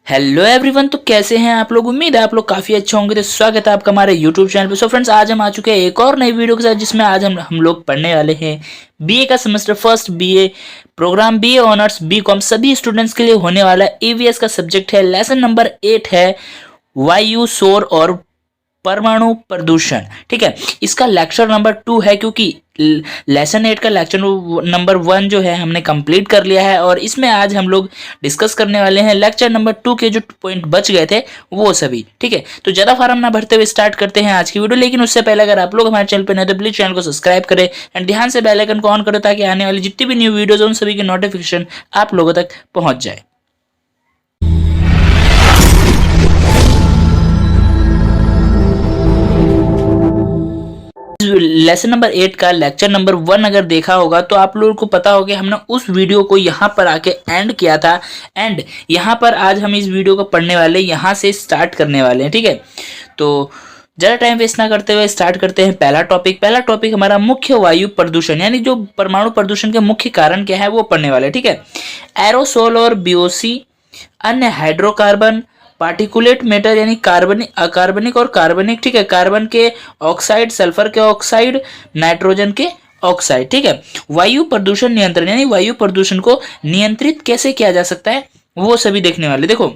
Hello everyone. तो कैसे हैं आप लोग? उम्मीद है आप लोग काफी अच्छे होंगे। तो स्वागत है आपका हमारे यूट्यूब चैनल पे। सो फ्रेंड्स, आज हम आ चुके हैं एक और नई वीडियो के साथ, जिसमें आज हम लोग पढ़ने वाले हैं बीए का semester first BA program, BA honours, BCom सभी स्टूडेंट्स के लिए होने वाला ईवीएस का सब्जेक्ट है। लेसन नंबर 8 है वायु, शोर और परमाणु प्रदूषण। ठीक है, इसका लेक्चर नंबर 2 है, क्योंकि लेसन 8 का लेक्चर नंबर 1 जो है हमने कंप्लीट कर लिया है, और इसमें आज हम लोग डिस्कस करने वाले हैं लेक्चर नंबर 2 के जो पॉइंट बच गए थे वो सभी। ठीक है, तो ज्यादा फार्म ना भरते हुए स्टार्ट करते हैं आज की वीडियो। लेकिन उससे पहले अगर आप लोग हमारे चैनल पर नए तो प्लीज चैनल को सब्सक्राइब करें एंड ध्यान से बेल आइकन को ऑन करें, ताकि आने वाली जितनी भी न्यू वीडियोज उन सभी की नोटिफिकेशन आप लोगों तक पहुंच जाए। लेसन नंबर 8 का लेक्चर नंबर 1 अगर देखा होगा तो आप लोगों को पता होगा हमने उस वीडियो को यहाँ पर आके एंड किया था, एंड यहाँ पर आज हम इस वीडियो को पढ़ने वाले, यहाँ से स्टार्ट करने वाले हैं। ठीक है, तो ज़्यादा टाइम वेस्ट ना करते हुए स्टार्ट करते हैं पहला टॉपिक हमारा मुख्य वायु प्रदूषण, यानी जो परमाणु प्रदूषण के मुख्य कारण क्या है वो पढ़ने वाले। ठीक है, एरोसोल और बीओसी, अन्य हाइड्रोकार्बन, पार्टिकुलेट मैटर यानी कार्बनिक, अकार्बनिक और कार्बनिक। ठीक है, कार्बन के ऑक्साइड, सल्फर के ऑक्साइड, नाइट्रोजन के ऑक्साइड। ठीक है, वायु प्रदूषण नियंत्रण, यानी वायु प्रदूषण को नियंत्रित कैसे किया जा सकता है वो सभी देखने वाले। देखो,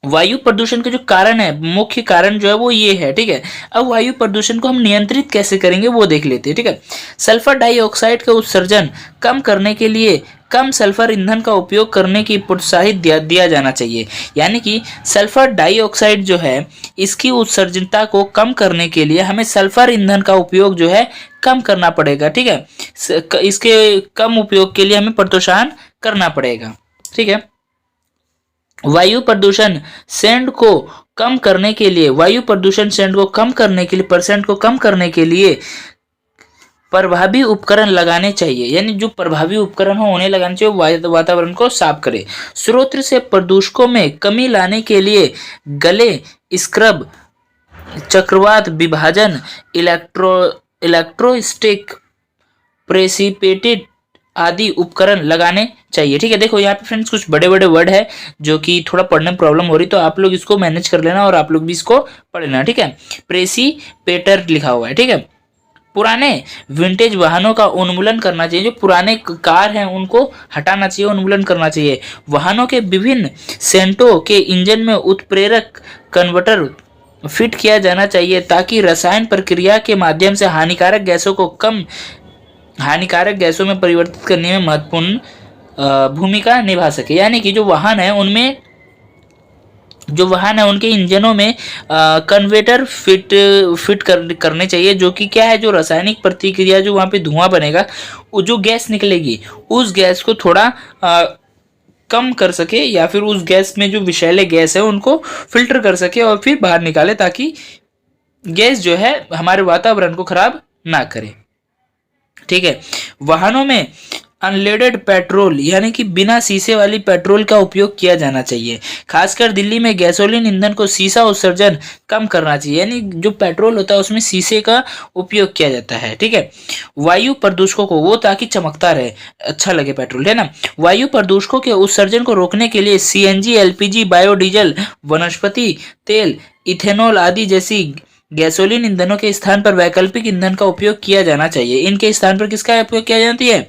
वायु प्रदूषण के जो कारण है, मुख्य कारण जो है वो ये है। ठीक है, अब वायु प्रदूषण को हम नियंत्रित कैसे करेंगे वो देख लेते हैं। ठीक है, सल्फर डाइऑक्साइड का उत्सर्जन कम करने के लिए कम सल्फर ईंधन का उपयोग करने की प्रोत्साहित दिया जाना चाहिए। यानी कि सल्फर डाइऑक्साइड जो है इसकी उत्सर्जनता को कम करने के लिए हमें सल्फर ईंधन का उपयोग जो है कम करना पड़ेगा। ठीक है, इसके कम उपयोग के लिए हमें प्रोत्साहन करना पड़ेगा। ठीक है, वायु प्रदूषण सेंड को कम करने के लिए, वायु प्रदूषण सेंड को कम करने के लिए, परसेंट को कम करने के लिए प्रभावी उपकरण लगाने चाहिए। यानी जो प्रभावी उपकरण हो उन्हें लगाने चाहिए, वातावरण को साफ करे। स्रोत से प्रदूषकों में कमी लाने के लिए गले, स्क्रब, चक्रवात विभाजन, इलेक्ट्रोस्टिक, प्रेसिपिटेट आदि उपकरण लगाने चाहिए। ठीक है, देखो यहाँ पे फ्रेंड्स कुछ बड़े बड़े वर्ड है जो कि थोड़ा पढ़ने में प्रॉब्लम हो रही, तो आप लोग इसको मैनेज कर लेना और आप लोग भी इसको पढ़ लेना। ठीक है, प्रेसिपेटर लिखा हुआ है। ठीक है, पुराने विंटेज वाहनों का उन्मूलन करना चाहिए। जो पुराने कार हैं उनको हटाना चाहिए, उन्मूलन करना चाहिए। वाहनों के विभिन्न सेंटों के इंजन में उत्प्रेरक कन्वर्टर फिट किया जाना चाहिए, ताकि रसायन प्रक्रिया के माध्यम से हानिकारक गैसों में परिवर्तित करने में महत्वपूर्ण भूमिका निभा सके। यानी कि जो वाहन है उनके इंजनों में कन्वर्टर फिट करने चाहिए, जो कि क्या है, जो रासायनिक प्रतिक्रिया जो वहाँ पे धुआं बनेगा, जो गैस निकलेगी उस गैस को थोड़ा कम कर सके, या फिर उस गैस में जो विषैले गैस है उनको फिल्टर कर सके और फिर बाहर निकाले, ताकि गैस जो है हमारे वातावरण को खराब ना करे। ठीक है, वाहनों में अनलेडेड पेट्रोल यानी कि बिना शीशे वाली पेट्रोल का उपयोग किया जाना चाहिए। खासकर दिल्ली में गैसोलीन ईंधन को शीशा उत्सर्जन कम करना चाहिए, यानी जो पेट्रोल होता है उसमें शीशे का उपयोग किया जाता है। ठीक है, वायु प्रदूषकों को, वो ताकि चमकता रहे, अच्छा लगे पेट्रोल, है ना। वायु प्रदूषकों के उत्सर्जन को रोकने के लिए सीएनजी, एलपीजी, बायोडीजल, वनस्पति तेल, इथेनॉल आदि जैसी गैसोलीन ईंधनों के स्थान पर वैकल्पिक ईंधन का उपयोग किया जाना चाहिए। इनके स्थान पर किसका उपयोग किया जाती है?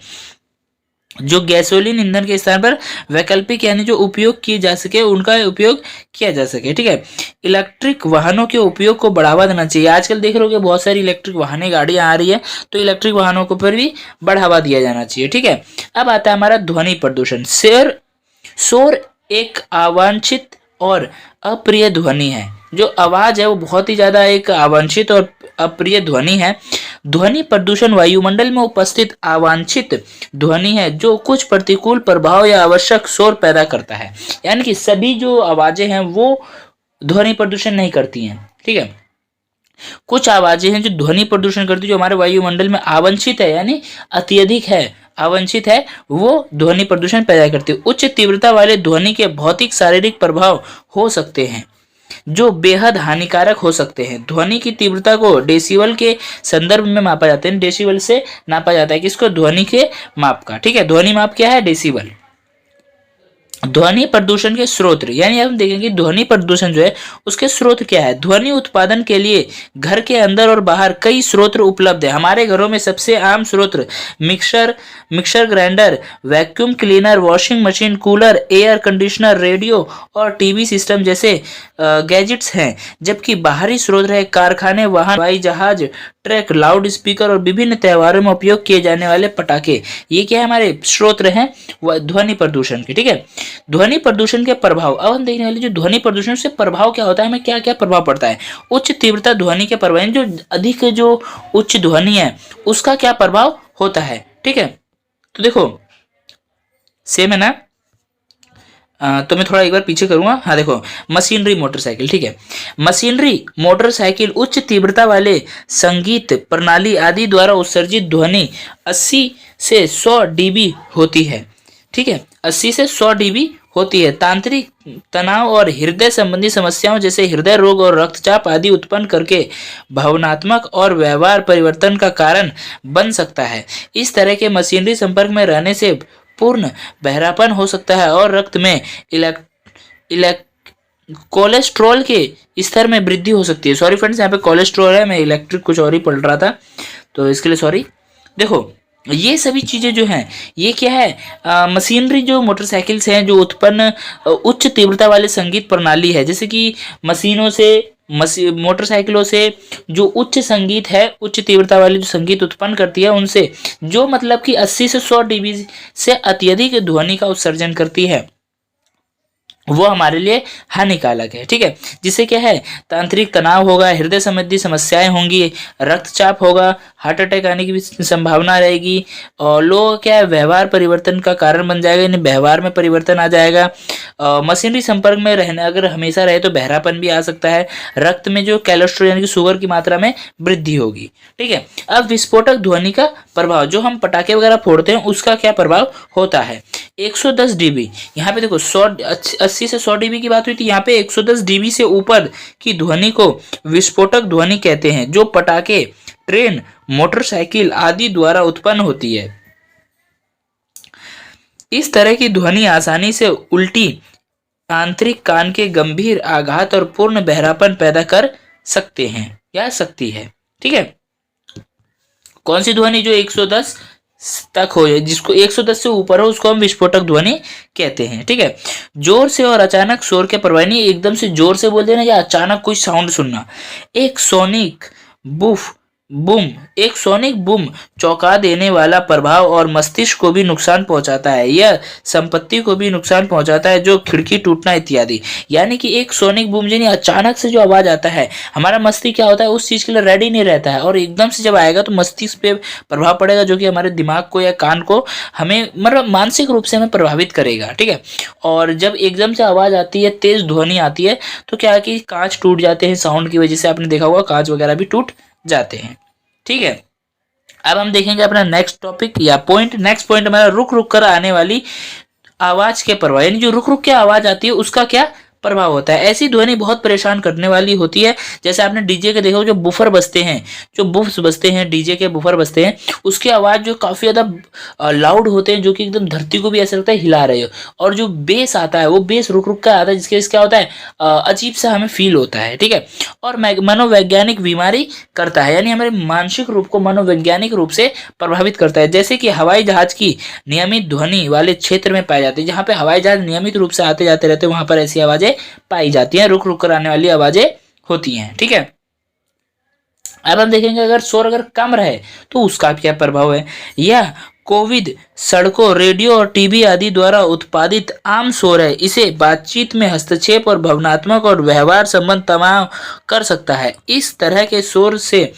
जो गैसोलीन ईंधन के स्थान पर वैकल्पिक यानी जो उपयोग किए जा सके उनका उपयोग किया जा सके। ठीक है, इलेक्ट्रिक वाहनों के उपयोग को बढ़ावा देना चाहिए। आजकल देख रहे हो कि बहुत सारी इलेक्ट्रिक वाहनें, गाड़ियां आ रही है, तो इलेक्ट्रिक वाहनों को पर भी बढ़ावा दिया जाना चाहिए। ठीक है, अब आता है हमारा ध्वनि प्रदूषण। शोर एक अवांछित और अप्रिय ध्वनि है। जो आवाज है वो बहुत ही ज्यादा एक अवांछित और अप्रिय ध्वनि है। ध्वनि प्रदूषण वायुमंडल में उपस्थित अवांछित ध्वनि है जो कुछ प्रतिकूल प्रभाव या आवश्यक शोर पैदा करता है। यानी कि सभी जो आवाजें हैं वो ध्वनि प्रदूषण नहीं करती हैं। ठीक है, कुछ आवाजें हैं जो ध्वनि प्रदूषण करती है, जो हमारे वायुमंडल में अवांछित है, यानी अत्यधिक है, अवांछित है, वो ध्वनि प्रदूषण पैदा करती है। उच्च तीव्रता वाले ध्वनि के भौतिक शारीरिक प्रभाव हो सकते हैं जो बेहद हानिकारक हो सकते हैं। ध्वनि की तीव्रता को डेसिबल के संदर्भ में मापा जाता है। डेसिबल से नापा जाता है किसको? ध्वनि के माप का। ठीक है, ध्वनि माप क्या है? डेसिबल। ध्वनि प्रदूषण के स्रोत, यानी हम देखेंगे ध्वनि प्रदूषण जो है उसके स्रोत क्या है। ध्वनि उत्पादन के लिए घर के अंदर और बाहर कई स्रोत उपलब्ध है। हमारे घरों में सबसे आम स्रोत mixer mixer grinder, vacuum cleaner, washing machine, cooler, air conditioner, radio और टीवी सिस्टम जैसे गैजेट्स हैं। जबकि बाहरी स्रोत है कारखाने, वाहन, हवाई जहाज, ट्रक, लाउड स्पीकर और विभिन्न त्योहारों में उपयोग किए जाने वाले पटाखे। ये क्या है, हमारे स्रोत हैं ध्वनि प्रदूषण के। ठीक है, ध्वनि प्रदूषण के प्रभाव। अब हम देखने वाले जो ध्वनि प्रदूषण से प्रभाव क्या होता है, हमें क्या क्या प्रभाव पड़ता है। उच्च तीव्रता ध्वनि के प्रभाव, जो अधिक जो उच्च ध्वनि है उसका क्या प्रभाव होता है। ठीक है, तो देखो सेम है ना। तो मैं थोड़ा एक बार पीछे करूंगा। हाँ देखो, मशीनरी मोटरसाइकिल। ठीक है, मशीनरी मोटरसाइकिल उच्च तीव्रता वाले संगीत प्रणाली आदि द्वारा उत्सर्जित ध्वनि 80 से 100 डीबी होती है। ठीक है, 80 से 100 डीबी होती है। तांत्रिक तनाव और हृदय संबंधी समस्याओं जैसे हृदय रोग और रक्तचाप आदि उत्पन्न करके भावनात्मक और व्यवहार परिवर्तन का कारण बन सकता है। इस तरह के मशीनरी संपर्क में रहने से पूर्ण बहरापन हो सकता है और रक्त में इलेक्ट कोलेस्ट्रॉल के स्तर में वृद्धि हो सकती है। सॉरी फ्रेंड्स, यहाँ पे कोलेस्ट्रॉल है, मैं इलेक्ट्रिक कुछ और ही पढ़ रहा था, तो इसके लिए सॉरी। देखो ये सभी चीजें जो हैं ये क्या है, मशीनरी जो मोटरसाइकिल्स हैं जो उत्पन्न उच्च तीव्रता वाले संगीत प्रणाली है। जैसे कि मशीनों से मोटरसाइकिलों से जो उच्च संगीत है, उच्च तीव्रता वाली जो संगीत उत्पन्न करती है उनसे जो मतलब कि 80 से 100 डीबी से अत्यधिक ध्वनि का उत्सर्जन करती है, वो हमारे लिए हानिकारक है। ठीक है, जिससे क्या है, तांत्रिक तनाव होगा, हृदय संबंधी समस्याएं होंगी, रक्तचाप होगा, हार्ट अटैक आने की भी संभावना रहेगी और लोग क्या है, व्यवहार परिवर्तन का कारण बन जाएगा, यानी व्यवहार में परिवर्तन आ जाएगा। मशीनरी संपर्क में रहने अगर हमेशा रहे तो बहरापन भी आ सकता है। रक्त में जो कोलेस्ट्रॉल यानी कि शुगर की मात्रा में वृद्धि होगी। ठीक है, अब विस्फोटक ध्वनि का प्रभाव, जो हम पटाखे वगैरह फोड़ते हैं उसका क्या प्रभाव होता है। 110 डीबी, यहाँ पे देखो 80 से 100 डीबी की बात हुई थी, यहाँ पे 110 डीबी से ऊपर की ध्वनि को विस्फोटक ध्वनि कहते हैं, जो पटाखे, ट्रेन, मोटरसाइकिल आदि द्वारा उत्पन्न होती है। इस तरह की ध्वनि आसानी से उल्टी, आंतरिक कान के गंभीर आघात और पूर्ण बहरापन पैदा कर सकते हैं या सकती है। ठीक है, कौन सी ध्वनि, जो 110 तक हो, जिसको 110 से ऊपर हो उसको हम विस्फोटक ध्वनि कहते हैं। ठीक है, जोर से और अचानक शोर के प्रभाव, नहीं एकदम से जोर से बोल देना या अचानक कोई साउंड सुनना। एक सोनिक बूम चौंका देने वाला प्रभाव और मस्तिष्क को भी नुकसान पहुंचाता है। यह संपत्ति को भी नुकसान पहुंचाता है, जो खिड़की टूटना इत्यादि। यानी कि एक सोनिक बूम यानी अचानक से जो आवाज आता है, हमारा मस्तिष्क क्या होता है, उस चीज के लिए रेडी नहीं रहता है और एकदम से जब आएगा तो मस्तिष्क पे प्रभाव पड़ेगा, जो कि हमारे दिमाग को या कान को हमें मतलब मानसिक रूप से हमें प्रभावित करेगा। ठीक है, और जब एकदम से आवाज आती है, तेज ध्वनि आती है, तो क्या है कि कांच टूट जाते हैं, साउंड की वजह से आपने देखा होगा कांच वगैरह भी टूट जाते हैं। ठीक है, अब हम देखेंगे अपना नेक्स्ट टॉपिक या पॉइंट। नेक्स्ट पॉइंट हमारा रुक रुक कर आने वाली आवाज के प्रभाव, यानी जो रुक रुक के आवाज आती है उसका क्या प्रभाव होता है। ऐसी ध्वनि बहुत परेशान करने वाली होती है। जैसे आपने डीजे के देखा, जो बुफर बजते हैं, जो बुफ्स बजते हैं, डीजे के बुफर बजते हैं, उसकी आवाज जो काफी ज्यादा लाउड होते हैं, जो कि एकदम धरती को भी ऐसा लगता है हिला रहे हो। और जो बेस आता है वो बेस रुक रुक का आता है, जिसके क्या होता है, अजीब सा हमें फील होता है। ठीक है, और मनोवैज्ञानिक बीमारी करता है, यानी हमारे मानसिक रूप को मनोवैज्ञानिक रूप से प्रभावित करता है। जैसे कि हवाई जहाज की नियमित ध्वनि वाले क्षेत्र में पाए जाते हैं, जहाँ पे हवाई जहाज नियमित रूप से आते जाते रहते हैं, वहां पर ऐसी आवाजें पाई जाती हैं, रुक रुक कर आने वाली आवाजें होती हैं। ठीक है, अब हम देखेंगे अगर शोर अगर कम रहे तो उसका क्या प्रभाव है। यह कोविड, सड़कों, रेडियो और टीवी आदि द्वारा उत्पादित आम शोर है। इसे बातचीत में हस्तक्षेप और भावनात्मक और व्यवहार संबंध तनाव कर सकता है। इस तरह के शोर से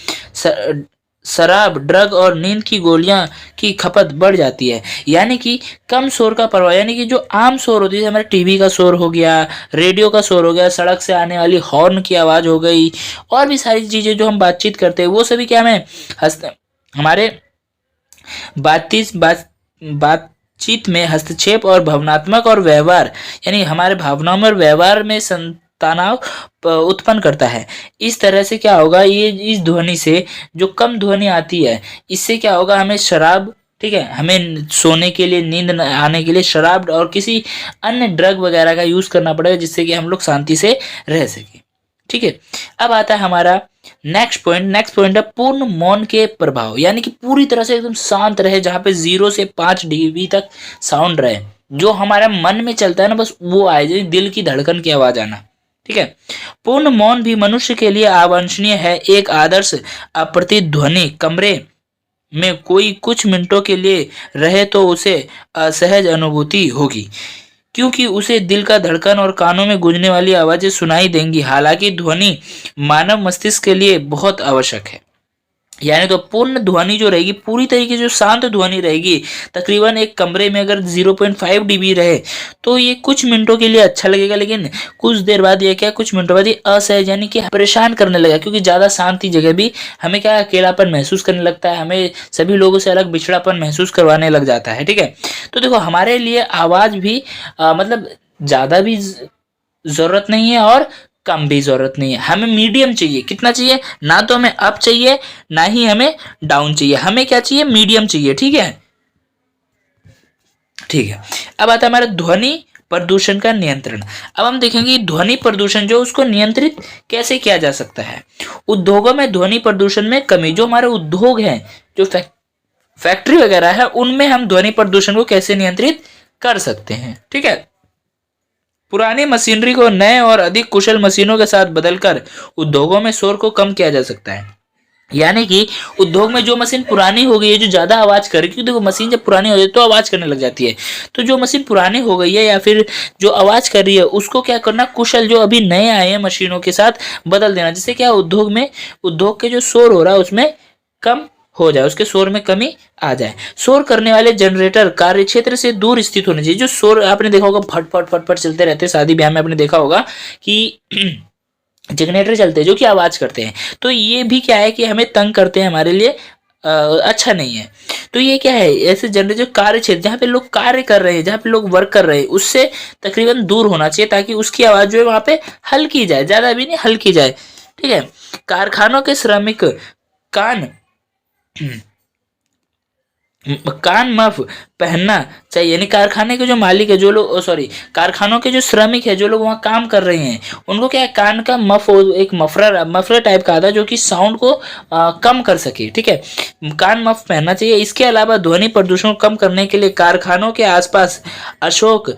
शराब, ड्रग और नींद की गोलियां की खपत बढ़ जाती है। यानी कि कम शोर का प्रभाव, यानी कि जो आम शोर होती है, हमारे टीवी का शोर हो गया, रेडियो का शोर हो गया, सड़क से आने वाली हॉर्न की आवाज हो गई, और भी सारी चीजें जो हम बातचीत करते हैं, वो सभी क्या हमें हमारे बातचीत में हस्तक्षेप और भावनात्मक और व्यवहार, यानी हमारे भावनाओं में और व्यवहार में तनाव उत्पन्न करता है। इस तरह से क्या होगा, ये इस ध्वनि से जो कम ध्वनि आती है, इससे क्या होगा, हमें शराब, ठीक है, हमें सोने के लिए, नींद आने के लिए शराब और किसी अन्य ड्रग वगैरह का यूज करना पड़ेगा जिससे कि हम लोग शांति से रह सके। ठीक है, अब आता है हमारा नेक्स्ट पॉइंट। नेक्स्ट पॉइंट है पूर्ण मौन के प्रभाव, यानी कि पूरी तरह से एकदम शांत रहे, जहां पे 0 से 5 dB तक साउंड रहे, जो हमारा मन में चलता है ना बस वो आए, जैसे दिल की धड़कन की आवाज आना। ठीक है, पूर्ण मौन भी मनुष्य के लिए अवांछनीय है। एक आदर्श अप्रतिध्वनि कमरे में कोई कुछ मिनटों के लिए रहे तो उसे असहज अनुभूति होगी, क्योंकि उसे दिल का धड़कन और कानों में गूंजने वाली आवाजें सुनाई देंगी। हालांकि ध्वनि मानव मस्तिष्क के लिए बहुत आवश्यक है। यानी तो पूर्ण ध्वनि जो रहेगी, पूरी तरीके से जो शांत ध्वनि रहेगी, तकरीबन एक कमरे में अगर 0.5 dB रहे तो ये कुछ मिनटों के लिए अच्छा लगेगा, लेकिन कुछ देर बाद ये क्या, कुछ मिनटों बाद ये असहज यानी कि परेशान करने लगेगा, क्योंकि ज्यादा शांति जगह भी हमें क्या अकेलापन महसूस करने लगता है, हमें सभी लोगों से अलग बिछड़ापन महसूस करवाने लग जाता है। ठीक है, तो देखो हमारे लिए आवाज भी मतलब ज्यादा भी जरूरत नहीं है और कम भी जरूरत नहीं है, हमें मीडियम चाहिए। कितना चाहिए, ना तो हमें अप चाहिए ना ही हमें डाउन चाहिए, हमें क्या चाहिए, मीडियम चाहिए। ठीक है, ठीक है। अब आता है हमारा ध्वनि प्रदूषण का नियंत्रण। अब हम देखेंगे ध्वनि प्रदूषण जो उसको नियंत्रित कैसे किया जा सकता है। उद्योगों में ध्वनि प्रदूषण में कमी, जो हमारे उद्योग हैं, जो फैक्ट्री वगैरह है, उनमें हम ध्वनि प्रदूषण को कैसे नियंत्रित कर सकते हैं। ठीक है, पुरानी मशीनरी को नए और अधिक कुशल मशीनों के साथ बदलकर उद्योगों में शोर को कम किया जा सकता है। यानी कि उद्योग में जो मशीन पुरानी हो गई है, जो ज्यादा आवाज करे, क्योंकि देखो मशीन जब पुरानी हो जाती है तो आवाज करने लग जाती है, तो जो मशीन पुरानी हो गई है या फिर जो आवाज कर रही है उसको क्या करना, कुशल जो अभी नए आए हैं मशीनों के साथ बदल देना, जिससे क्या उद्योग में, उद्योग के जो शोर हो रहा है उसमें कम हो जाए, उसके शोर में कमी आ जाए। शोर करने वाले जनरेटर कार्य क्षेत्र से दूर स्थित होने चाहिए। जो शोर आपने देखा होगा फट फट फट फट चलते रहते हैं, शादी ब्याह में आपने देखा होगा कि जनरेटर चलते हैं जो कि आवाज करते हैं, तो ये भी क्या है कि हमें तंग करते हैं, हमारे लिए अच्छा नहीं है। तो ये क्या है, ऐसे जनरेटर जो कार्य क्षेत्र जहाँ पे लोग कार्य कर रहे हैं, जहाँ पे लोग वर्क कर रहे हैं, उससे तकरीबन दूर होना चाहिए, ताकि उसकी आवाज जो है वहां पे हल्की जाए, ज्यादा भी नहीं हल्की जाए। ठीक है, कारखानों के श्रमिक कान कान मफ पहनना चाहिए, यानी कारखाने के जो मालिक है, जो लोग सॉरी कारखानों के जो श्रमिक है, जो लोग वहाँ काम कर रहे हैं, उनको क्या है, कान का मफ, एक मफलर टाइप का आता है जो कि साउंड को कम कर सके। ठीक है, कान मफ पहनना चाहिए। इसके अलावा ध्वनि प्रदूषण को कम करने के लिए कारखानों के आसपास अशोक,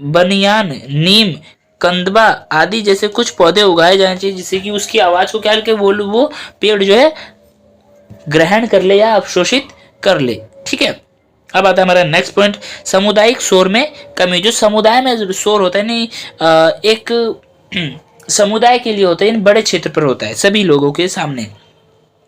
बनियान, नीम, कंदबा आदि जैसे कुछ पौधे उगाए जाने चाहिए, जिससे कि उसकी आवाज को क्या है कि वो पेड़ जो है ग्रहण कर ले या अवशोषित कर ले। ठीक है, अब आता है हमारा नेक्स्ट पॉइंट, सामुदायिक शोर में कमी। जो समुदाय में शोर होता है नहीं, एक समुदाय के लिए होता है, बड़े क्षेत्र पर होता है, सभी लोगों के सामने।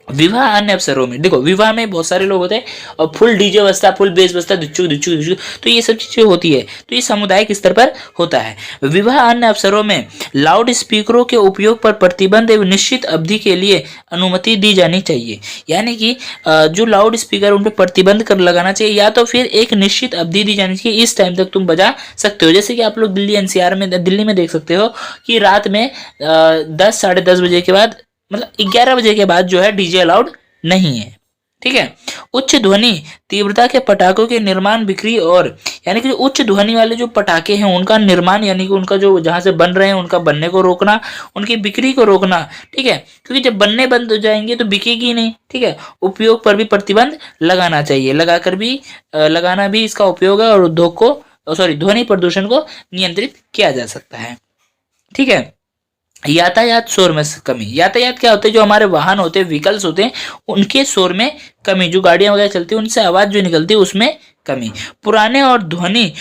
विवाह अन्य अवसरों में, देखो विवाह में बहुत सारे लोग होते हैं और फुल डीजे बजता, फुल बेस बजता, दुच्चू दुच्चू दुच्चू, तो ये सब चीजें होती है, तो ये सामुदायिक स्तर पर होता है। विवाह अन्य अवसरों में लाउड स्पीकरों के उपयोग पर प्रतिबंध एवं निश्चित अवधि के लिए अनुमति दी जानी चाहिए। यानी कि जो लाउड स्पीकर उन पर प्रतिबंध कर लगाना चाहिए, या तो फिर एक निश्चित अवधि दी जानी चाहिए, इस टाइम तक तुम बजा सकते हो। जैसे कि आप लोग दिल्ली एनसीआर में, दिल्ली में देख सकते हो कि रात में 10 साढ़े 10 बजे के बाद, मतलब 11 बजे के बाद जो है डीजे अलाउड नहीं है। ठीक है, उच्च ध्वनि तीव्रता के पटाखों के निर्माण, बिक्री और, यानी कि उच्च ध्वनि वाले जो पटाखे हैं उनका निर्माण, यानी कि उनका जो जहां से बन रहे हैं उनका बनने को रोकना, उनकी बिक्री को रोकना। ठीक है, क्योंकि जब बनने बंद हो जाएंगे तो बिकेगी नहीं। ठीक है, उपयोग पर भी प्रतिबंध लगाना चाहिए, लगाकर भी लगाना भी इसका उपयोग है, और उद्योग को ध्वनि प्रदूषण को नियंत्रित किया जा सकता है। ठीक है, यातायात शोर में कमी। यातायात क्या होते हैं, जो हमारे वाहन होते हैं, व्हीकल्स होते हैं, उनके शोर में कमी, जो गाड़ियां वगैरह चलती है उनसे आवाज जो निकलती है उसमें कमी। पुराने और ध्वनि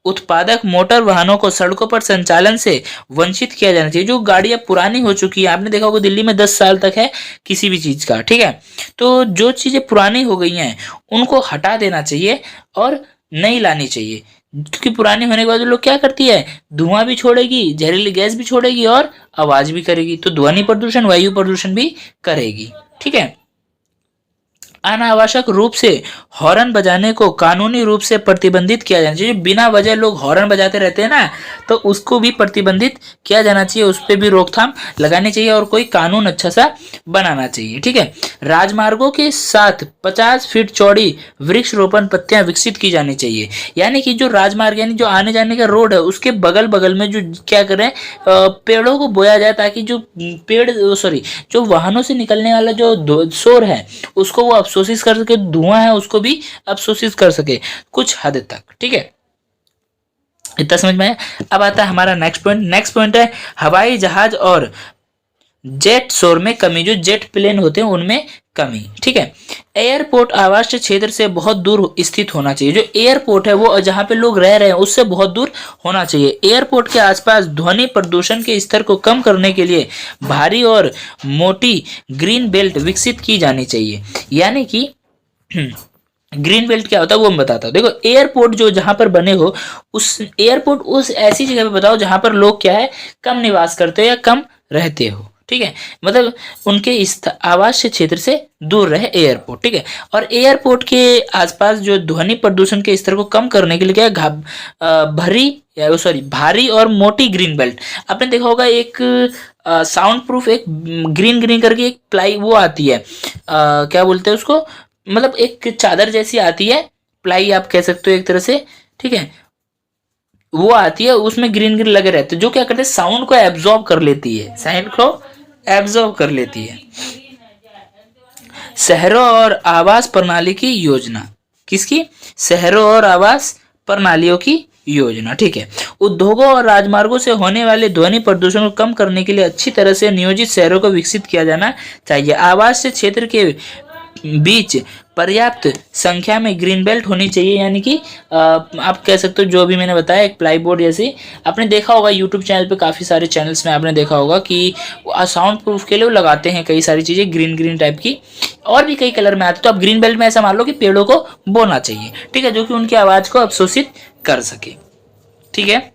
उत्पादक मोटर वाहनों को सड़कों पर संचालन से वंचित किया जाना चाहिए। जो गाड़ियां पुरानी हो चुकी है, आपने देखा होगा दिल्ली में 10 साल तक है किसी भी चीज का। ठीक है, तो जो चीजें पुरानी हो गई हैं उनको हटा देना चाहिए और नई लानी चाहिए, क्योंकि पुरानी होने के बाद लोग क्या करती है, धुआं भी छोड़ेगी, जहरीली गैस भी छोड़ेगी और आवाज भी करेगी, तो ध्वनि प्रदूषण, वायु प्रदूषण भी करेगी। ठीक है, अनावश्यक रूप से हॉर्न बजाने को कानूनी रूप से प्रतिबंधित किया जाना चाहिए। बिना वजह लोग हॉर्न बजाते रहते हैं ना, तो उसको भी प्रतिबंधित किया जाना चाहिए, उस पर भी रोकथाम लगानी चाहिए और कोई कानून अच्छा सा बनाना चाहिए। ठीक है। राजमार्गों के साथ 50 फीट चौड़ी वृक्ष रोपण पत्तियां विकसित की जानी चाहिए। यानी कि जो राजमार्ग यानी जो आने जाने का रोड है उसके बगल बगल में जो क्या करें, पेड़ों को बोया जाए, ताकि जो पेड़ सॉरी जो वाहनों से निकलने वाला जो शोर है उसको वो अवशोषित कर सके, धुआं है उसको भी अवशोषित कर सके कुछ हद तक। ठीक है, इतना समझ में आया। अब आता है हमारा नेक्स्ट पॉइंट है हवाई जहाज और जेट शोर में कमी, जो जेट प्लेन होते हैं उनमें कमी। ठीक है। एयरपोर्ट आवासीय क्षेत्र से बहुत दूर स्थित होना चाहिए। जो एयरपोर्ट है वो जहाँ पे लोग रह रहे हैं उससे बहुत दूर होना चाहिए। एयरपोर्ट के आसपास ध्वनि प्रदूषण के स्तर को कम करने के लिए भारी और मोटी ग्रीन बेल्ट विकसित की जानी चाहिए। यानी कि ग्रीन बेल्ट क्या होता है वो मैं बताता हूँ। देखो, एयरपोर्ट जो जहां पर बने हो उस एयरपोर्ट उस ऐसी जगह पे बताओ जहां पर लोग क्या है कम निवास करते हो या कम रहते हो। ठीक है, मतलब उनके इस आवासीय क्षेत्र से दूर रहे एयरपोर्ट। ठीक है, और एयरपोर्ट के आसपास जो ध्वनि प्रदूषण के स्तर को कम करने के लिए क्या भारी और मोटी ग्रीन बेल्ट। आपने देखा होगा एक साउंड प्रूफ एक ग्रीन ग्रीन करके एक प्लाई वो आती है, क्या बोलते हैं उसको, मतलब एक चादर जैसी आती है, प्लाई आप कह सकते हो एक तरह से। ठीक है, वो आती है, उसमें ग्रीन ग्रीन लगे रहते हैं जो क्या करते हैं साउंड को एब्जॉर्ब कर लेती है, साउंड को एब्जॉर्ब कर लेती है। शहरों और आवास प्रणाली की योजना, किसकी? शहरों और आवास प्रणालियों की योजना। ठीक है, उद्योगों और राजमार्गों से होने वाले ध्वनि प्रदूषण को कम करने के लिए अच्छी तरह से नियोजित शहरों को विकसित किया जाना चाहिए। आवासीय क्षेत्र के बीच पर्याप्त संख्या में ग्रीन बेल्ट होनी चाहिए। यानी कि आप कह सकते हो जो भी मैंने बताया एक प्लाई बोर्ड जैसी। आपने देखा होगा यूट्यूब चैनल पे काफ़ी सारे चैनल्स में आपने देखा होगा कि साउंड प्रूफ के लिए वो लगाते हैं कई सारी चीज़ें ग्रीन ग्रीन टाइप की, और भी कई कलर में आते। तो आप ग्रीन बेल्ट में ऐसा मान लो कि पेड़ों को बोना चाहिए। ठीक है, जो कि उनकी आवाज़ को अवशोषित कर सके। ठीक है,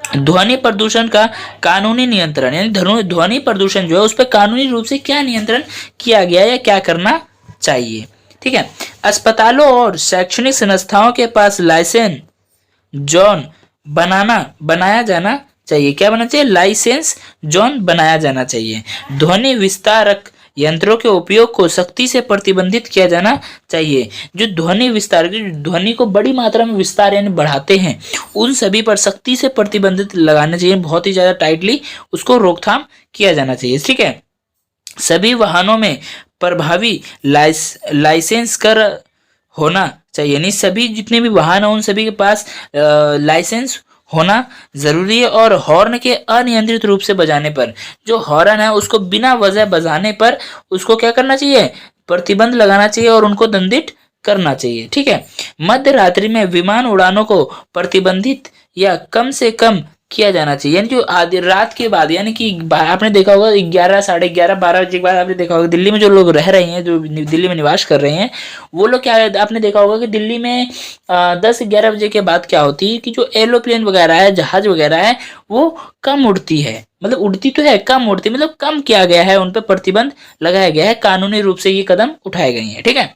ध्वनि प्रदूषण का कानूनी नियंत्रण, यानी ध्वनि प्रदूषण जो है उस पर कानूनी रूप से क्या नियंत्रण किया गया या क्या करना चाहिए। ठीक है, अस्पतालों और शैक्षणिक संस्थाओं के पास लाइसेंस जोन बनाया जाना चाहिए। क्या बनाना चाहिए? लाइसेंस जोन बनाया जाना चाहिए। ध्वनि विस्तारक यंत्रों के उपयोग को सख्ती से प्रतिबंधित किया जाना चाहिए। जो ध्वनि विस्तार ध्वनि को बड़ी मात्रा में विस्तार यानी बढ़ाते हैं उन सभी पर सख्ती से प्रतिबंधित लगाना चाहिए, बहुत ही ज्यादा टाइटली उसको रोकथाम किया जाना चाहिए। ठीक है, सभी वाहनों में प्रभावी लाइसेंस कर होना चाहिए, यानी सभी जितने भी वाहन हैं उन सभी के पास लाइसेंस होना जरूरी है। और हॉर्न के अनियंत्रित रूप से बजाने पर, जो हॉर्न है उसको बिना वजह बजाने पर उसको क्या करना चाहिए? प्रतिबंध लगाना चाहिए और उनको दंडित करना चाहिए। ठीक है, मध्य रात्रि में विमान उड़ानों को प्रतिबंधित या कम से कम किया जाना चाहिए। यानी जो आधी रात के बाद, यानी कि आपने देखा होगा 11, 11:30, 12 बजे के बाद आपने देखा होगा दिल्ली में जो लोग रह रहे हैं, जो दिल्ली में निवास कर रहे हैं, वो लोग क्या, आपने देखा होगा कि दिल्ली में 10-11 बजे के बाद क्या होती है कि जो एरोप्लेन वगैरह है, जहाज वगैरह है, वो कम उड़ती है। मतलब उड़ती तो है, कम उड़ती, मतलब कम किया गया है, उन पर प्रतिबंध लगाया गया है, कानूनी रूप से ये कदम उठाए गए हैं। ठीक है,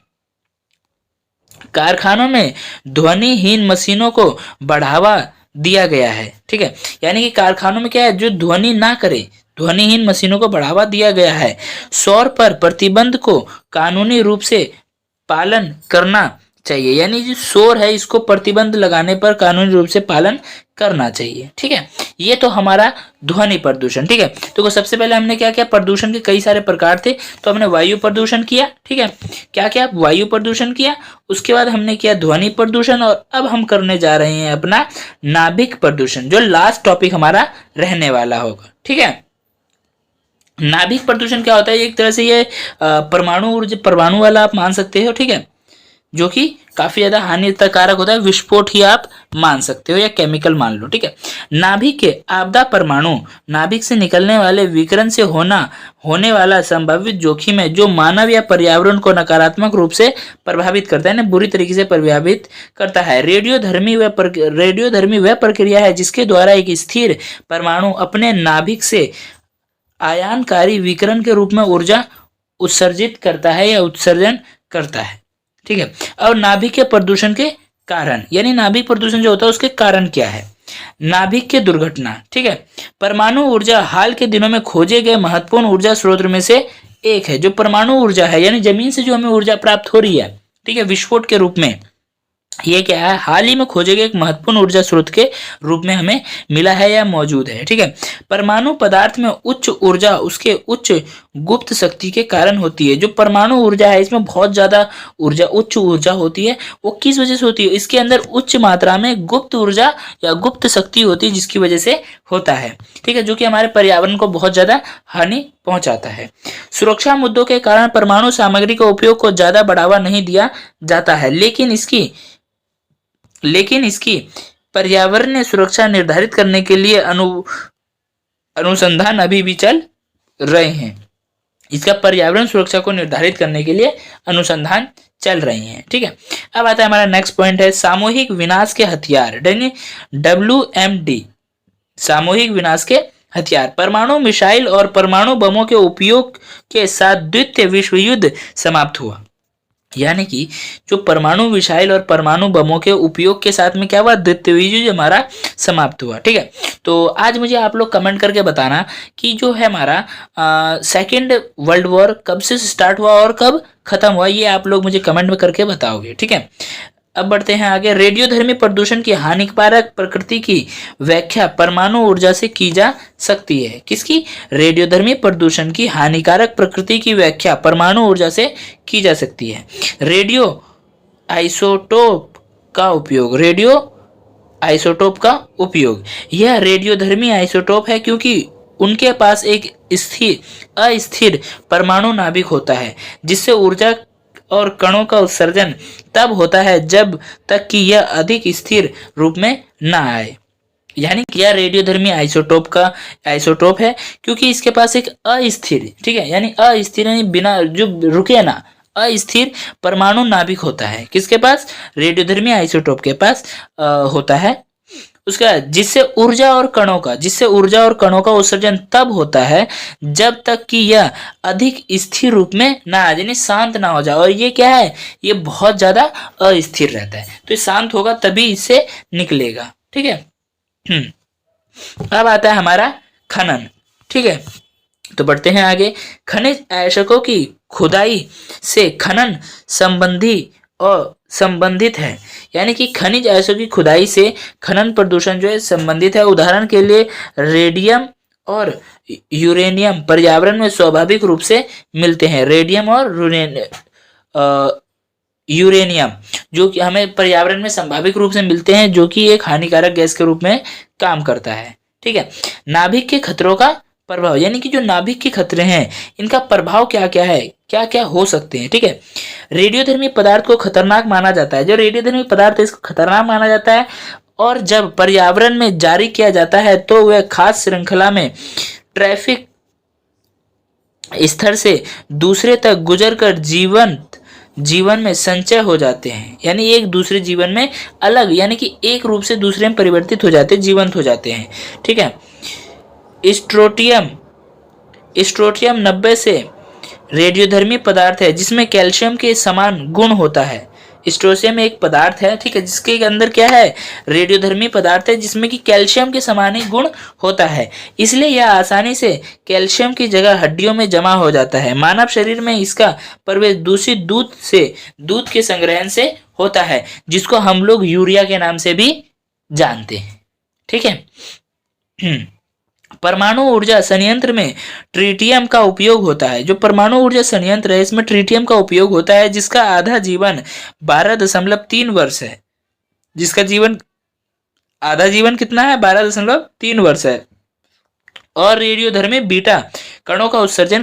कारखानों में ध्वनिहीन मशीनों को बढ़ावा दिया गया है। ठीक है, यानी कि कारखानों में क्या है, जो ध्वनि ना करे, ध्वनिहीन मशीनों को बढ़ावा दिया गया है। शोर पर प्रतिबंध को कानूनी रूप से पालन करना चाहिए, यानी जो शोर है इसको प्रतिबंध लगाने पर कानूनी रूप से पालन करना चाहिए। ठीक है, ये तो हमारा ध्वनि प्रदूषण। ठीक है, तो सबसे पहले हमने क्या किया, प्रदूषण के कई सारे प्रकार थे। तो हमने वायु प्रदूषण किया। ठीक है, क्या क्या? वायु प्रदूषण किया, उसके बाद हमने किया ध्वनि प्रदूषण, और अब हम करने जा रहे हैं अपना नाभिक प्रदूषण, जो लास्ट टॉपिक हमारा रहने वाला होगा। ठीक है, नाभिक प्रदूषण क्या होता है? एक तरह से ये परमाणु वाला आप मान सकते हो। ठीक है, जो कि काफी ज्यादा हानिकारक होता है, विस्फोट ही आप मान सकते हो या केमिकल मान लो। ठीक है, नाभिक के आपदा परमाणु नाभिक से निकलने वाले विकिरण से होने वाला संभावित जोखिम है, जो मानव या पर्यावरण को नकारात्मक रूप से प्रभावित करता है, ना बुरी तरीके से प्रभावित करता है। रेडियोधर्मी वह प्रक्रिया है जिसके द्वारा एक स्थिर परमाणु अपने नाभिक से आयनकारी विकिरण के रूप में ऊर्जा उत्सर्जित करता है या उत्सर्जन करता है। ठीक है, और नाभिक के प्रदूषण के कारण, यानी नाभिक प्रदूषण जो होता है उसके कारण क्या है? नाभिक के दुर्घटना। ठीक है, परमाणु ऊर्जा हाल के दिनों में खोजे गए महत्वपूर्ण ऊर्जा स्रोत में से एक है। जो परमाणु ऊर्जा है, यानी जमीन से जो हमें ऊर्जा प्राप्त हो रही है, ठीक है, विस्फोट के रूप में, ये क्या है? हाल ही में खोजे गए एक महत्वपूर्ण ऊर्जा स्रोत के रूप में हमें मिला है या मौजूद है। ठीक है, परमाणु पदार्थ में उच्च ऊर्जा उसके उच्च गुप्त शक्ति के कारण होती है। जो परमाणु ऊर्जा है इसमें बहुत ज्यादा ऊर्जा, उच्च ऊर्जा होती है। वो किस वजह से होती है? इसके अंदर उच्च मात्रा में गुप्त ऊर्जा या गुप्त शक्ति होती है, जिसकी वजह से होता है। ठीक है, जो कि हमारे पर्यावरण को बहुत ज्यादा हानि पहुंचाता है। सुरक्षा मुद्दों के कारण परमाणु सामग्री के उपयोग को ज्यादा बढ़ावा नहीं दिया जाता है, लेकिन इसकी पर्यावरणीय सुरक्षा निर्धारित करने के लिए अनुसंधान अभी भी चल रहे हैं। इसका पर्यावरण सुरक्षा को निर्धारित करने के लिए अनुसंधान चल रही हैं। ठीक है, अब आता है हमारा नेक्स्ट पॉइंट है सामूहिक विनाश के हथियार, WMD, सामूहिक विनाश के हथियार। परमाणु मिसाइल और परमाणु बमों के उपयोग के साथ द्वितीय विश्व युद्ध समाप्त हुआ। यानी कि जो परमाणु मिसाइल और परमाणु बमों के उपयोग के साथ में क्या हुआ? द्वितीय विश्व युद्ध हमारा समाप्त हुआ। ठीक है, तो आज मुझे आप लोग कमेंट करके बताना कि जो है हमारा सेकेंड वर्ल्ड वॉर कब से स्टार्ट हुआ और कब खत्म हुआ, ये आप लोग मुझे कमेंट में करके बताओगे। ठीक है, अब बढ़ते हैं आगे। रेडियोधर्मी प्रदूषण की हानिकारक प्रकृति की व्याख्या परमाणु ऊर्जा से की जा सकती है। किसकी? रेडियोधर्मी प्रदूषण की हानिकारक प्रकृति की व्याख्या परमाणु ऊर्जा से की जा सकती है। रेडियो आइसोटोप का उपयोग, रेडियो आइसोटोप का उपयोग, यह रेडियोधर्मी आइसोटोप है क्योंकि उनके पास एक अस्थिर परमाणु नाभिक होता है, जिससे ऊर्जा और कणों का उत्सर्जन तब होता है जब तक कि यह अधिक स्थिर रूप में न आए। यानी कि यह रेडियोधर्मी आइसोटोप है क्योंकि इसके पास एक अस्थिर, ठीक है, यानी अस्थिर यानी बिना जो रुके ना, अस्थिर परमाणु नाभिक होता है। किसके पास? रेडियोधर्मी आइसोटोप के पास होता है उसका, जिससे ऊर्जा और कणों का उत्सर्जन तब होता है जब तक कि यह अधिक स्थिर रूप में ना आ जाए, यानी शांत ना हो जाए। और ये क्या है? ये बहुत ज्यादा अस्थिर रहता है, तो ये शांत होगा तभी इससे निकलेगा। ठीक है, अब आता है हमारा खनन। ठीक है, तो बढ़ते हैं आगे। खनिज अयस्कों की खुदाई से खनन संबंधित है, यानी कि खनिज अयस्कों की खुदाई से खनन प्रदूषण जो है संबंधित है। उदाहरण के लिए रेडियम और यूरेनियम पर्यावरण में स्वाभाविक रूप से मिलते हैं। रेडियम और यूरेनियम जो कि हमें पर्यावरण में स्वाभाविक रूप से मिलते हैं, जो कि एक हानिकारक गैस के रूप में काम करता है। ठीक है, नाभिक के खतरों का प्रभाव, यानी कि जो नाभिक के खतरे हैं इनका प्रभाव क्या क्या है, क्या क्या हो सकते हैं। ठीक है, रेडियोधर्मी पदार्थ को खतरनाक माना जाता है। जो रेडियोधर्मी पदार्थ है इसको खतरनाक माना जाता है, और जब पर्यावरण में जारी किया जाता है तो वह खास श्रृंखला में ट्रैफिक स्तर से दूसरे तक गुजर कर जीवन में संचय हो जाते हैं, यानी एक दूसरे जीवन में अलग, यानी कि एक रूप से दूसरे में परिवर्तित हो जाते हैं, जीवंत हो जाते हैं। ठीक है, स्ट्रोटियम 90 से रेडियोधर्मी पदार्थ है जिसमें कैल्शियम के समान गुण होता है। स्ट्रोटियम एक पदार्थ है, ठीक है, जिसके अंदर क्या है? रेडियोधर्मी पदार्थ है जिसमें कि कैल्शियम के समान ही गुण होता है, इसलिए यह आसानी से कैल्शियम की जगह हड्डियों में जमा हो जाता है। मानव शरीर में इसका प्रवेश दूषित दूध के संग्रहण से होता है, जिसको हम लोग यूरिया के नाम से भी जानते हैं। ठीक है, परमाणु ऊर्जा संयंत्र में ट्रिटियम का उपयोग होता है। जो परमाणु ऊर्जा संयंत्र है इसमें ट्रिटियम का उपयोग होता है, जिसका आधा जीवन 12.3 वर्ष है। जिसका आधा जीवन कितना है? 12.3 वर्ष है। और रेडियोधर्मी बीटा कणों का उत्सर्जन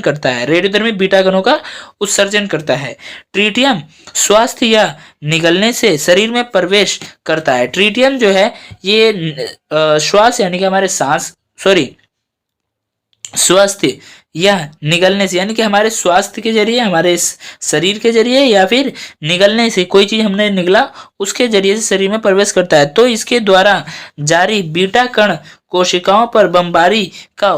करता है। ट्रिटियम स्वास्थ्य या निगलने से शरीर में प्रवेश करता है। ट्रिटियम जो है ये श्वास यानी कि हमारे स्वास्थ्य या निगलने से, यानी कि हमारे स्वास्थ्य के जरिए, हमारे शरीर के जरिए, या फिर निगलने से, कोई चीज हमने निगला उसके जरिए से शरीर में प्रवेश करता है। तो इसके द्वारा जारी बीटा कण कोशिकाओं पर बमबारी का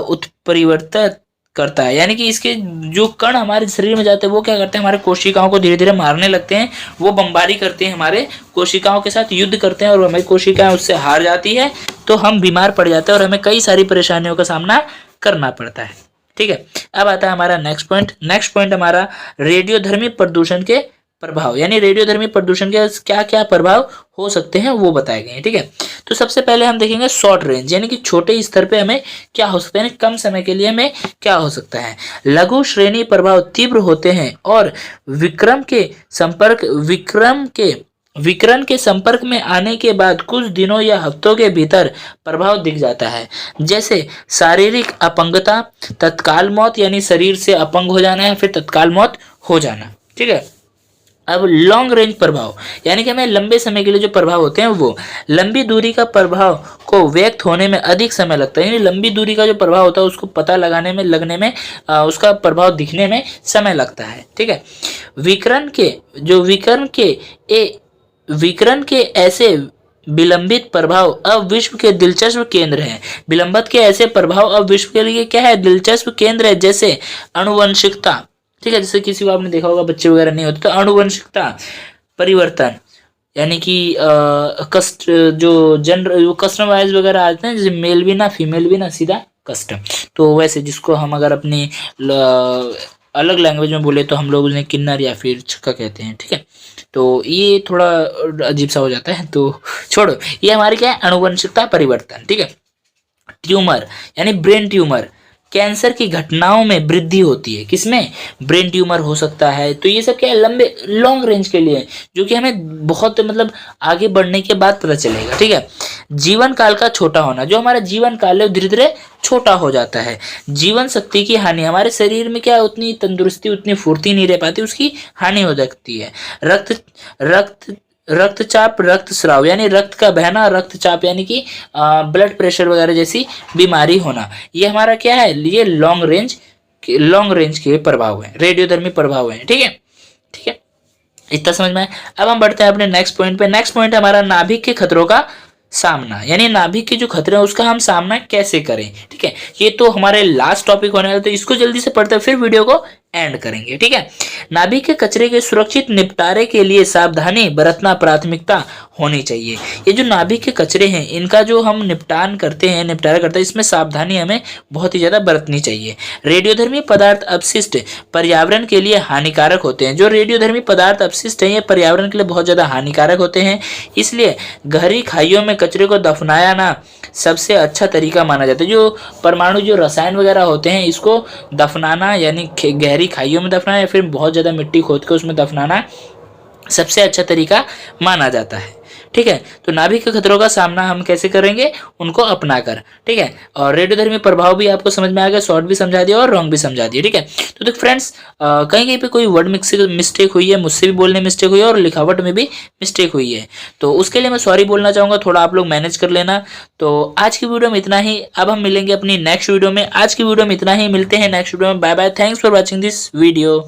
करता है, यानी कि इसके जो कण हमारे शरीर में जाते हैं वो क्या करते हैं, हमारे कोशिकाओं को धीरे धीरे मारने लगते हैं, वो बमबारी करते हैं, हमारे कोशिकाओं के साथ युद्ध करते हैं और हमारी कोशिकाएं उससे हार जाती है, तो हम बीमार पड़ जाते हैं और हमें कई सारी परेशानियों का सामना करना पड़ता है। ठीक है, अब आता है हमारा नेक्स्ट पॉइंट। नेक्स्ट पॉइंट हमारा रेडियोधर्मी प्रदूषण के प्रभाव, यानी रेडियोधर्मी प्रदूषण के क्या क्या प्रभाव हो सकते हैं वो बताए गए हैं। ठीक है, तो सबसे पहले हम देखेंगे शॉर्ट रेंज, यानी कि छोटे स्तर पे हमें क्या हो सकता है, यानी कम समय के लिए हमें क्या हो सकता है। लघु श्रेणी प्रभाव तीव्र होते हैं और विकिरण के संपर्क में आने के बाद कुछ दिनों या हफ्तों के भीतर प्रभाव दिख जाता है, जैसे शारीरिक अपंगता, तत्काल मौत, यानी शरीर से अपंग हो जाना है फिर तत्काल मौत हो जाना। ठीक है, अब लॉन्ग रेंज प्रभाव, यानी कि हमें लंबे समय के लिए जो प्रभाव होते हैं वो लंबी दूरी का प्रभाव को व्यक्त होने में अधिक समय लगता है, यानी लंबी दूरी का जो प्रभाव होता है उसको पता लगने में उसका प्रभाव दिखने में समय लगता है। ठीक है, विकिरण के ऐसे विलंबित प्रभाव अब विश्व के दिलचस्प केंद्र हैं। विलंबित के ऐसे प्रभाव अब विश्व के लिए क्या है, दिलचस्प केंद्र है, जैसे अनुवंशिकता। ठीक है, जैसे किसी को आपने देखा होगा बच्चे वगैरह नहीं होते तो अनुवंशिकता परिवर्तन, यानी कि कस्ट जो जनरल कस्टम वाइज वगैरह आते हैं, जैसे मेल भी ना फीमेल भी ना सीधा कस्टम, तो वैसे जिसको हम अगर अपनी अलग लैंग्वेज में बोले तो हम लोग उन्हें किन्नर या फिर छक्का कहते हैं। ठीक है, तो ये थोड़ा अजीब सा हो जाता है, तो छोड़ो, ये हमारे क्या है, अनुवंशिकता परिवर्तन। ठीक है, ट्यूमर यानी ब्रेन ट्यूमर, कैंसर की घटनाओं में वृद्धि होती है, किसमें, ब्रेन ट्यूमर हो सकता है। तो ये सब क्या है, लंबे लॉन्ग रेंज के लिए, जो कि हमें बहुत मतलब आगे बढ़ने के बाद पता चलेगा। ठीक है, जीवन काल का छोटा होना, जो हमारा जीवन काल है वो धीरे धीरे छोटा हो जाता है। जीवन शक्ति की हानि, हमारे शरीर में क्या उतनी तंदुरुस्ती उतनी फुर्ती नहीं रह पाती, उसकी हानि हो सकती है। रक्तचाप रक्तस्राव, यानी रक्त का बहना, रक्तचाप यानी कि ब्लड प्रेशर वगैरह जैसी बीमारी होना, ये हमारा क्या है, ये लॉन्ग रेंज के प्रभाव है, रेडियोधर्मी प्रभाव है। ठीक है, ठीक है, इतना समझ में आया। अब हम बढ़ते हैं अपने नेक्स्ट पॉइंट पे। नेक्स्ट पॉइंट हमारा नाभिक के खतरों का सामना, यानी नाभिक के जो खतरे हैं उसका हम सामना कैसे करें। ठीक है, ये तो हमारे लास्ट टॉपिक होने वाला, तो इसको जल्दी से पढ़ते फिर वीडियो को एंड करेंगे। ठीक है, नाभिक के कचरे के सुरक्षित निपटारे के लिए सावधानी बरतना प्राथमिकता होनी चाहिए। ये जो नाभिक के कचरे हैं इनका जो हम निपटारा करते हैं इसमें सावधानी हमें बहुत ही ज्यादा बरतनी चाहिए। रेडियोधर्मी पदार्थ अपशिष्ट पर्यावरण के लिए हानिकारक होते हैं। जो रेडियोधर्मी पदार्थ अपशिष्ट हैं ये पर्यावरण के लिए बहुत ज्यादा हानिकारक होते हैं, इसलिए गहरी खाइयों में कचरे को दफनाया ना सबसे अच्छा तरीका माना जाता है। जो परमाणु जो रसायन वगैरह होते हैं इसको दफनाना, यानी गहरी खाइयों में दफनाना या फिर बहुत ज़्यादा मिट्टी खोद के उसमें दफनाना सबसे अच्छा तरीका माना जाता है। ठीक है, तो नाभिक के खतरों का सामना हम कैसे करेंगे, उनको अपनाकर। ठीक है, और रेडियोधर्मी प्रभाव भी आपको समझ में आ गया, शॉर्ट भी समझा दिया और रॉन्ग भी समझा दिया। ठीक है, तो देख फ्रेंड्स, कहीं कहीं पे कोई वर्ड मिस्टेक हुई है, मुझसे भी बोलने मिस्टेक हुई है और लिखावट में भी मिस्टेक हुई है, तो उसके लिए मैं सॉरी बोलना चाहूँगा, थोड़ा आप लोग मैनेज कर लेना। तो आज की वीडियो में इतना ही, अब हम मिलेंगे अपनी नेक्स्ट वीडियो में। आज की वीडियो में इतना ही, मिलते हैं नेक्स्ट वीडियो में। Bye bye, thanks for watching this video.